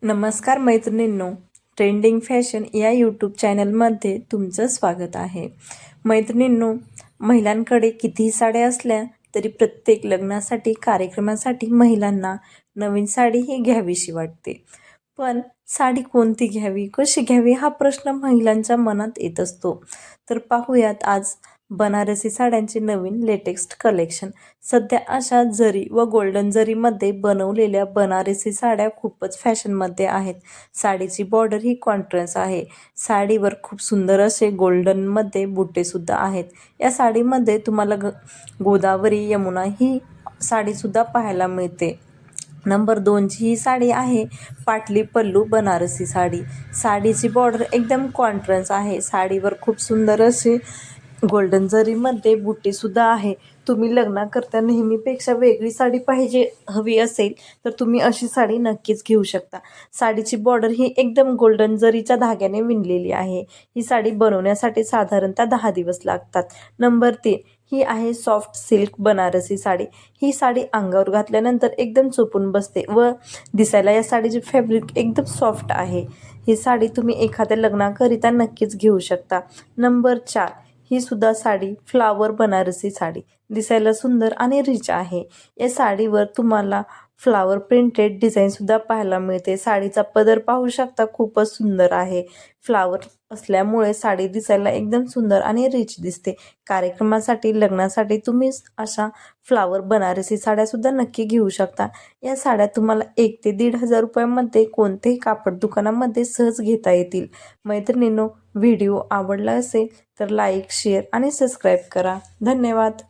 नमस्कार मैत्रिणींनो, trending fashion या यूट्यूब चॅनलमध्ये तुमचं स्वागत आहे. मैत्रिणींनो, महिलांकडे कितीही साड्या असल्या तरी प्रत्येक लग्नासाठी कार्यक्रमासाठी महिलांना नवीन साडी ही घ्यावीशी वाटते. पण साडी कोणती घ्यावी, कशी घ्यावी हा प्रश्न महिलांच्या मनात येत असतो. तर पाहूयात आज बनारसी साड्यांचे नवीन लेटेस्ट कलेक्शन. सध्या अशा जरी व गोल्डन जरीमध्ये बनवलेल्या बनारसी साड्या खूपच फॅशनमध्ये आहेत. साडीची बॉर्डर ही कॉन्ट्रास्ट आहे. साडीवर खूप सुंदर असे गोल्डनमध्ये बुट्टेसुद्धा आहेत. या साडीमध्ये तुम्हाला गोदावरी यमुना ही साडीसुद्धा पाहायला मिळते. नंबर 2ची ही साडी आहे पाटली पल्लू बनारसी साडी. साडीची बॉर्डर एकदम कॉन्ट्रास्ट आहे. साडीवर खूप सुंदर असे गोल्डन जरीमध्ये बुट्टीसुद्धा आहे. तुम्ही लग्नाकरता नेहमीपेक्षा वेगळी साडी हवी असेल तर तुम्ही अशी साडी नक्कीच घेऊ शकता. साडीची बॉर्डर ही एकदम गोल्डन जरीच्या धाग्याने विणलेली आहे. ही साडी बनवण्यासाठी साधारणतः 10 दिवस लागतात. नंबर 3 ही आहे सॉफ्ट सिल्क बनारसी साडी. ही साडी अंगावर घातल्यानंतर एकदम चुपून बसते व दिसायला या साडीचे फॅब्रिक एकदम सॉफ्ट आहे. ही साडी तुम्ही एखाद्या लग्नाकरिता नक्कीच घेऊ शकता. नंबर 4 ही सुद्धा साडी फ्लावर बनारसी साडी. दिसायला सुंदर आणि रिच आहे. या साडीवर तुम्हाला फ्लावर प्रिंटेड डिझाईनसुद्धा पाहायला मिळते. साडीचा पदर पाहू शकता, खूपच सुंदर आहे. फ्लावर असल्यामुळे साडी दिसायला एकदम सुंदर आणि रिच दिसते. कार्यक्रमासाठी लग्नासाठी तुम्ही अशा फ्लावर बनारसी साड्यासुद्धा नक्की घेऊ शकता. या साड्या तुम्हाला 1 ते 1,500 रुपयामध्ये कोणत्याही कापड दुकानामध्ये सहज घेता येतील. मैत्रिणींनो, व्हिडिओ आवडला असेल तर लाईक, शेअर आणि सबस्क्राईब करा. धन्यवाद.